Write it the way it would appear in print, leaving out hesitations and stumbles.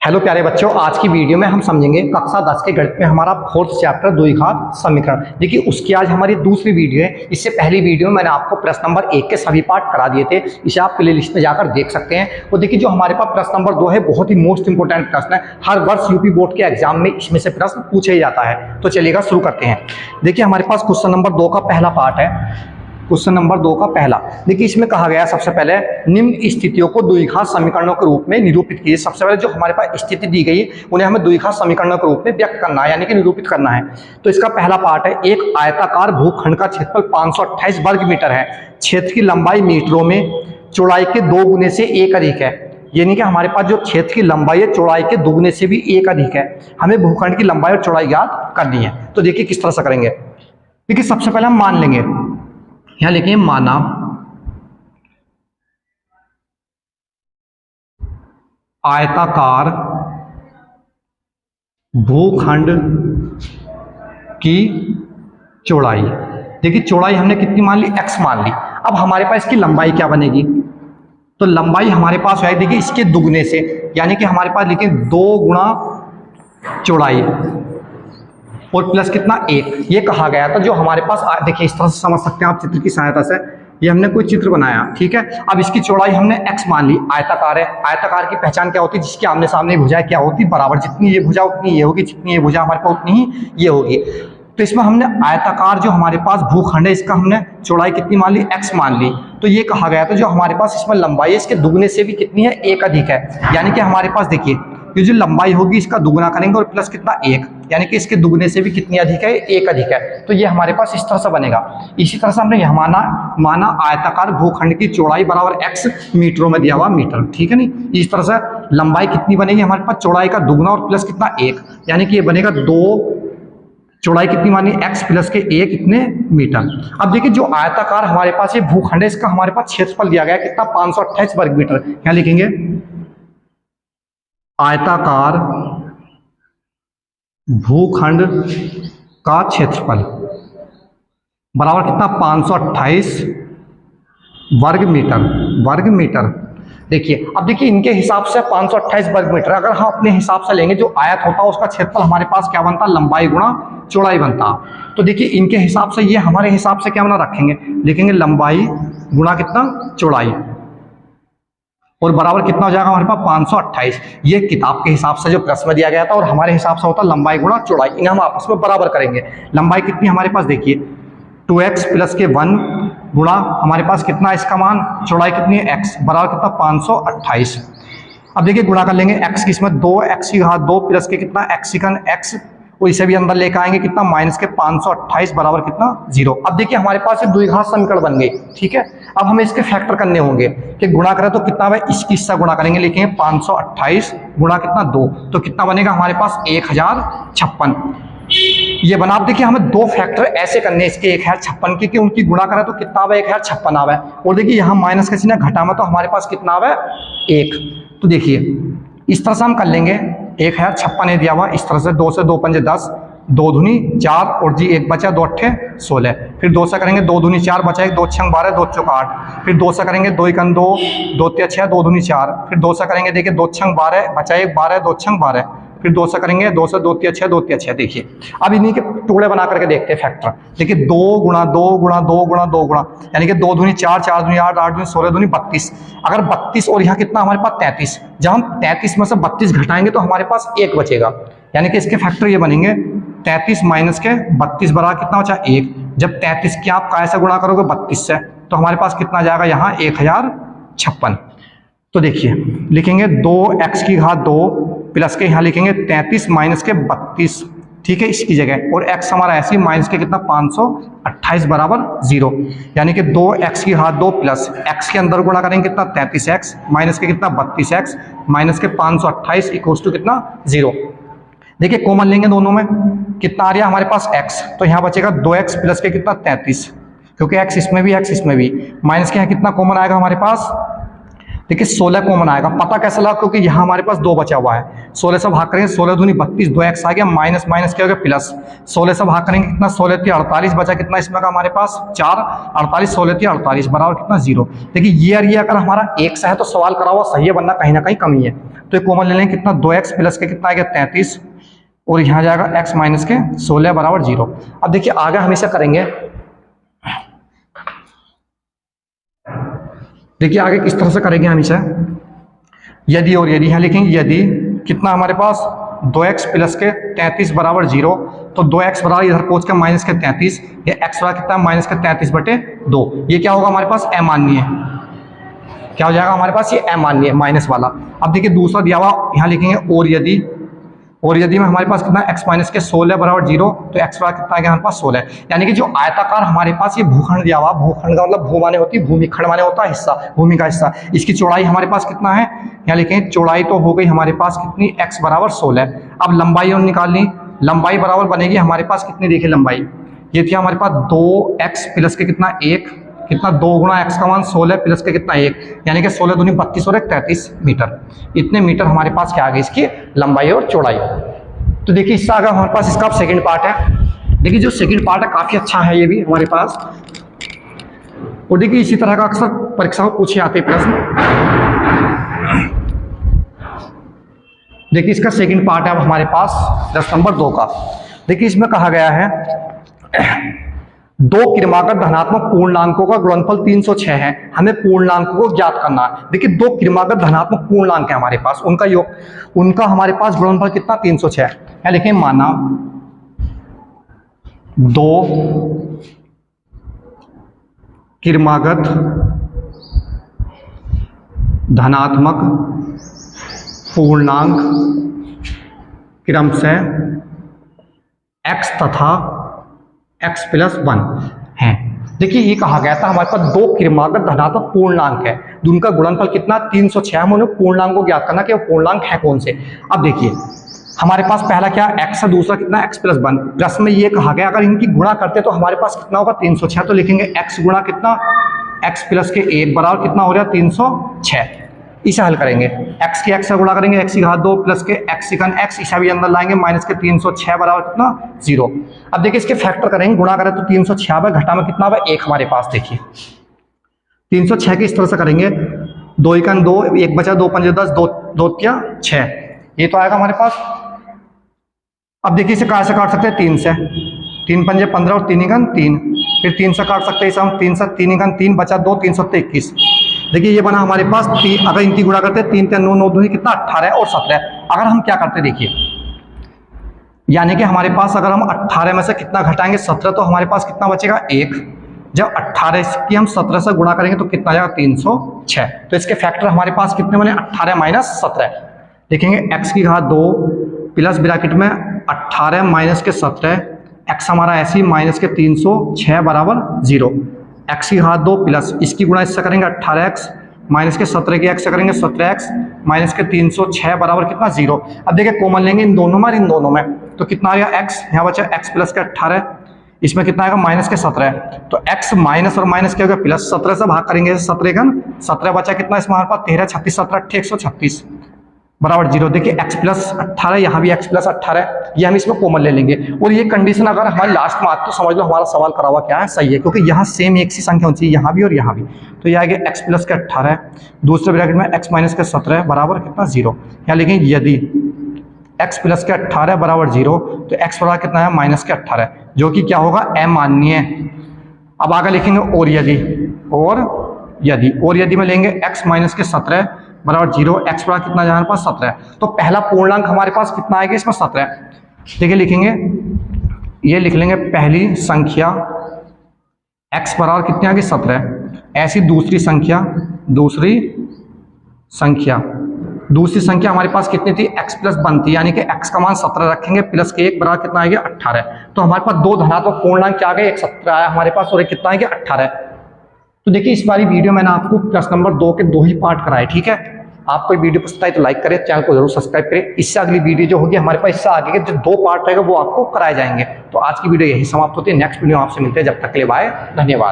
Hello प्यारे बच्चों, आज की वीडियो में हम समझेंगे कक्षा 10 के गणित में हमारा फोर्थ चैप्टर द्विघात समीकरण। देखिए उसकी आज हमारी दूसरी वीडियो है। इससे पहली वीडियो में मैंने आपको प्रश्न नंबर 1 के सभी पार्ट करा दिए थे, इसे आप प्ले लिस्ट में जाकर देख सकते हैं। और देखिए जो हमारे पास प्रश्न नंबर 2 है, बहुत ही मोस्ट इंपोर्टेंट प्रश्न है। हर वर्ष यूपी बोर्ड के एग्जाम में इसमें से प्रश्न पूछे ही जाता है। तो चलिएगा शुरू करते हैं। देखिए हमारे पास क्वेश्चन नंबर 2 का पहला पार्ट है। क्वेश्चन नंबर 2 का पहला, देखिए इसमें कहा गया सबसे पहले निम्न स्थितियों को द्विघात समीकरणों के रूप में निरूपित कीजिए। सबसे पहले जो हमारे पास स्थिति दी गई है उन्हें हमें द्विघात समीकरणों के रूप में व्यक्त करना है, यानी कि निरूपित करना है। तो इसका पहला पार्ट है, एक आयताकार भूखंड का क्षेत्रफल 528 वर्ग मीटर है, क्षेत्र की लंबाई मीटरों में, चौड़ाई के 2 गुने से 1 अधिक है। यानी कि हमारे पास जो क्षेत्र की लंबाई है चौड़ाई के दुगने से भी 1 अधिक है। हमें भूखंड की लंबाई और चौड़ाई ज्ञात करनी है। तो देखिए किस तरह से करेंगे। देखिए सबसे पहले हम मान लेंगे, यहां लिखेंगे माना आयताकार भूखंड की चौड़ाई। देखिए चौड़ाई हमने कितनी मान ली, x मान ली। अब हमारे पास इसकी लंबाई क्या बनेगी, तो लंबाई हमारे पास है, देखिए इसके दुगने से, यानी कि हमारे पास लिखें 2 गुणा चौड़ाई और प्लस कितना 1, ये कहा गया था। जो हमारे पास देखिए इस तरह से समझ सकते हैं आप चित्र की सहायता से। ये हमने कोई चित्र बनाया, ठीक है। अब इसकी चौड़ाई हमने x मान ली, आयताकार है। आयताकार की पहचान क्या होती है, जिसकी आमने सामने भुजाएं क्या होती, बराबर। जितनी ये भुजा उतनी ये होगी, जितनी ये भुजा हमारे पास उतनी ही ये होगी। तो इसमें हमने आयताकार जो हमारे पास भूखंड है इसका हमने चौड़ाई कितनी मान ली, x मान ली। तो ये कहा गया था जो हमारे पास इसमें लंबाई है इसके दुगने से भी कितनी है, 1 अधिक है। यानी कि हमारे पास देखिए ये जो लंबाई होगी इसका दुगुना करेंगे और प्लस कितना 1, यानी कि इसके दुगने से भी कितनी अधिक है, 1 अधिक है। तो ये हमारे पास इस तरह से बनेगा। इसी तरह से हमने यहाँ माना आयताकार भूखंड की चौड़ाई बराबर x मीटरों में दिया हुआ मीटर, ठीक है नहीं। इस तरह से लंबाई कितनी बनेगी हमारे पास, चौड़ाई का दुगुना और प्लस कितना 1, यानी कि ये बनेगा 2, चौड़ाई कितनी मानी x प्लस के 1 इतने मीटर। अब देखिए जो आयताकार हमारे पास ये भूखंड है इसका हमारे पास क्षेत्रफल दिया गया कितना, 528 वर्ग मीटर। क्या लिखेंगे, आयताकार भूखंड का क्षेत्रफल बराबर कितना, 528 वर्ग मीटर। देखिए अब देखिए इनके हिसाब से 528 वर्ग मीटर, अगर हम अपने हिसाब से लेंगे जो आयत होता है उसका क्षेत्रफल हमारे पास क्या बनता, लंबाई गुणा चौड़ाई बनता। तो देखिए इनके हिसाब से, ये हमारे हिसाब से क्या बना रखेंगे, लिखेंगे लंबाई गुणा कितना चौड़ाई, और बराबर कितना हो जाएगा हमारे पास 528। ये किताब के हिसाब से जो प्रश्न दिया गया था और हमारे हिसाब से होता लंबाई गुणा चौड़ाई, इन्हें हम आपस में बराबर करेंगे। लंबाई कितनी हमारे पास, देखिए 2x प्लस के 1 गुणा हमारे पास कितना इसका मान, चौड़ाई कितनी है x, बराबर कितना 528। अब देखिए गुणा कर लेंगे x की, इसमें 2x की घात 2 प्लस के कितना x सेकंड x, और इसे भी अंदर लेकर आएंगे कितना, माइनस के 528 बराबर कितना 0। अब देखिए हमारे पास ये द्विघात समीकरण बन गई, ठीक है। अब हमें इसके फैक्टर करने होंगे कि गुणा करें तो कितना है, इसकी हिस्सा गुणा करेंगे, लिखेंगे 528 गुणा कितना 2, तो कितना बनेगा हमारे पास 1056 ये बना। अब देखिए हमें 2 फैक्टर ऐसे करने इसके 1056 के कि उनकी गुणा करें तो कितना आवे, 1056 आवे। और देखिए यहाँ माइनस का चिन्ह घटा में, तो हमारे पास कितना आवे 1। तो देखिए इस तरह से हम कर लेंगे, 1056 है दिया हुआ, इस तरह से 2 से 2 पंजे 10, 2 दूनी 4 और जी 1 बचा, 2 अट्ठे 16। फिर 2 से करेंगे 2 दूनी 4 बचा, 1 2 6 12, 2 चौक 8। फिर 2 से करेंगे 2 1 2, 2 3 6, 2 दूनी 4। फिर 2 से करेंगे देखिए 2 6 12 बचा, 1 12, 2 6 12। फिर 2 से करेंगे 2 से 2 3 6, 2 3 6। देखिए अब इन्हीं के टुकड़े बना करके देखते हैं फैक्टर। देखिए 2 गुणा 2 गुणा 2 गुणा 2 गुणा, यानी कि 2 दूनी 4, 4 दूनी 8, 8 दूनी 16, दूनी 32। अगर 32 और यहाँ कितना हमारे पास 33, जब हम 33 में से 32 घटाएंगे तो हमारे पास 1 बचेगा, यानी कि इसके फैक्टर ये बनेंगे 33 माइनस के 32 बराबर कितना बचा 1। जब 33 की आप कैसे गुणा करोगे 32 से, तो हमारे पास कितना जाएगा यहाँ 1056। तो देखिए लिखेंगे 2x की घात 2 प्लस के यहाँ लिखेंगे 33 माइनस के 32, ठीक है, इसकी जगह। और x हमारा ऐसे ही माइनस के कितना 528 बराबर 0, यानी कि 2x की घात 2 प्लस x के अंदर गुणा करेंगे कितना 33x माइनस के कितना 32x माइनस के 528 इक्वल्स टू कितना 0। देखिए कॉमन लेंगे दोनों में, कितना आ रहा है हमारे पास x, तो यहाँ बचेगा 2x प्लस के कितना 33, क्योंकि x इसमें भी x इसमें भी, माइनस के यहाँ कितना कॉमन आएगा हमारे पास, देखिए 16 कॉमन आएगा, पता कैसे लगा, क्योंकि यहाँ हमारे पास 2 बचा हुआ है। 16 से भाग करेंगे 16 दूनी 32, 2x आ गया, माइनस माइनस क्या हो गया प्लस। 16 से भाग करेंगे कितना, 16 3 48, बचा कितना इसमें का हमारे पास 4, 48 16 3 48 बराबर कितना 0। देखिए ये अगर हमारा 1 से है तो सवाल करा हुआ सही है, वरना कहीं ना कहीं कमी है। तो ये कॉमन ले लेंगे कितना, 2x प्लस के कितना आ गया 33, और यहाँ जाएगा x माइनस के 16 बराबर 0। अब देखिए आगे हम इसे करेंगे, देखिए आगे किस तरह से करेंगे हम इसे, यदि और यदि, यहाँ लिखेंगे यदि कितना हमारे पास 2x प्लस के 33 बराबर 0, तो 2x बराबर इधर पहुंच के माइनस के 33, ये x बराबर कितना माइनस के 33/2, ये क्या होगा हमारे पास अमान्य, क्या हो जाएगा हमारे पास ये अमान्य माइनस वाला। अब देखिए दूसरा दिया हुआ, यहाँ लिखेंगे और यदि में हमारे पास कितना x माइनस के 16 बराबर 0, तो x बराबर कितना आ गया हमारे पास 16। यानी कि जो आयताकार हमारे पास ये भूखंड दिया हुआ, भूखंड का मतलब भू माने होती है भूमि, खंड माने होता है हिस्सा, भूमि का हिस्सा, इसकी चौड़ाई हमारे पास कितना है, यहाँ लिखेंगे चौड़ाई तो हो गई हमारे पास कितनी, x बराबर 16। अब लंबाई और निकालनी, लंबाई बराबर बनेगी हमारे पास कितनी, देखिए लंबाई ये थी हमारे पास 2x प्लस के कितना 1, कितना 2 गुणा x का मान 16 प्लस के कितना 1, यानी कि 16 दूनी 32 और 33 मीटर। इतने मीटर हमारे पास क्या आ गई इसकी लंबाई और चौड़ाई। तो देखिए इससे आगे हमारे पास इसका सेकंड पार्ट है। देखिए जो सेकंड पार्ट है काफी अच्छा है ये भी हमारे पास, और देखिए इसी तरह का अक्सर परीक्षा में पूछे आते प्रश्न। देखिए इसका सेकंड पार्ट है अब हमारे पास 10 नंबर 2 का। देखिए इसमें कहा गया है 2 क्रमागत धनात्मक पूर्णांकों का गुणनफल 306 है, हमें पूर्णांकों को ज्ञात करना है। देखिए 2 क्रमागत धनात्मक पूर्णांक है हमारे पास, उनका योग, उनका हमारे पास गुणनफल कितना 306 है। क्या लिखें, माना 2 क्रमागत धनात्मक पूर्णांक क्रमशः x तथा x प्लस 1 है। देखिए ये कहा गया था हमारे पास 2 क्रमागत धनात्मक पूर्णांक है, उनका गुणनफल कितना 306, हम उन्हें पूर्णांक को ज्ञात करना कि वो पूर्णांक है कौन से। अब देखिए हमारे पास पहला क्या x है, दूसरा कितना x प्लस 1। प्रश्न में ये कहा गया अगर इनकी गुणा करते तो हमारे पास कितना होगा 306, तो लिखेंगे x गुणा कितना x प्लस के 1 बराबर कितना हो रहा है 306। इसे हल करेंगे, x की x से गुणा करेंगे, x की घात 2 प्लस के x secant x, इसे भी अंदर लाएंगे, माइनस के 306 बराबर कितना 0। अब देखिए इसके फैक्टर करेंगे, गुणा करें तो 306 घटा में कितना होगा 1 हमारे पास। देखिए 306 की इस तरह से करेंगे, 2 एकन 2, 1 बचा, 2 पंजे 10, 2 क्या 6, ये तो आएगा हमारे पास। अब देखिए इसे कहाँ से काट सकते हैं, 3 से, 3 पंजे 15 और 3 एकन 3, फिर 3 से काट सकते हैं इसे हम, 3 से 3 एकन 3 बचा 2, 3 7 21। देखिए ये बना हमारे पास 3, अगर इनकी गुणा करते हैं 3 3 9 9 2 कितना 18 और 17। अगर हम क्या करते देखिए, यानी कि हमारे पास अगर हम 18 में से कितना घटाएंगे 17, तो हमारे पास कितना बचेगा 1। जब 18 की हम 17 से गुणा करेंगे तो कितना जाएगा 306। तो इसके फैक्टर हमारे पास कितने बने 18 माइनस 17। लिखेंगे x की घात 2 प्लस ब्रैकेट में 18 माइनस के 17, x हमारा ऐसी माइनस के 306 बराबर 0। x की घात 2 प्लस इसकी गुणा इससे करेंगे 18x माइनस के 17 की x से करेंगे 17x माइनस के 306 बराबर कितना 0। अब देखिए कॉमन लेंगे इन दोनों में, इन दोनों में तो कितना आ गया x, यहाँ बचा x प्लस के 18, इसमें कितना आएगा माइनस के 17, तो x माइनस और माइनस क्या होगा प्लस, 17 से भाग करेंगे 17 बचा कितना इसमें हमारे पास 13 36 17 136 बराबर 0। देखिए x प्लस 18, यहाँ भी x प्लस 18, ये हम इसमें कॉमन ले लेंगे। और ये कंडीशन अगर हमारे लास्ट में आती तो समझ लो हमारा सवाल करा हुआ क्या है सही है, क्योंकि यहाँ सेम एक सी संख्या होनी चाहिए, यहाँ भी और यहाँ भी। तो ये आएगा x प्लस के 18, दूसरे ब्रैकेट में x माइनस के 17 बराबर कितना 0। यहाँ लिखेंगे यदि x प्लस के 18 बराबर 0, तो x बराबर कितना है माइनस के 18, जो कि क्या होगा अमान्य। अब आगे लिखेंगे और यदि में लेंगे x माइनस के 17 बराबर 0, x बराबर कितना हमारे पास 17। तो पहला पूर्णांक हमारे पास कितना आएगा इसमें 17। देखिए लिखेंगे, ये लिख लेंगे पहली संख्या x बराबर कितनी आ गई 17। ऐसी दूसरी संख्या हमारे पास कितनी थी x प्लस 1 थी, यानी कि x का मान 17 रखेंगे, प्लस के 1 बराबर कितना आएगा 18। तो हमारे पास 2 धनात्मक पूर्णांक क्या आ गए, एक 17 आया हमारे पास और एक कितना आएगा 18। तो देखिए इस वाली वीडियो मैंने आपको प्रश्न नंबर 2 के 2 ही पार्ट कराए, ठीक है। आपको वीडियो पसंद आई तो लाइक करें, चैनल को जरूर सब्सक्राइब करें। इससे अगली वीडियो जो होगी हमारे पास, इससे आगे के जो 2 पार्ट रहेगा वो आपको कराए जाएंगे। तो आज की वीडियो यही समाप्त होती है, नेक्स्ट वीडियो आपसे मिलते हैं, जब तक के लिए बाय, धन्यवाद।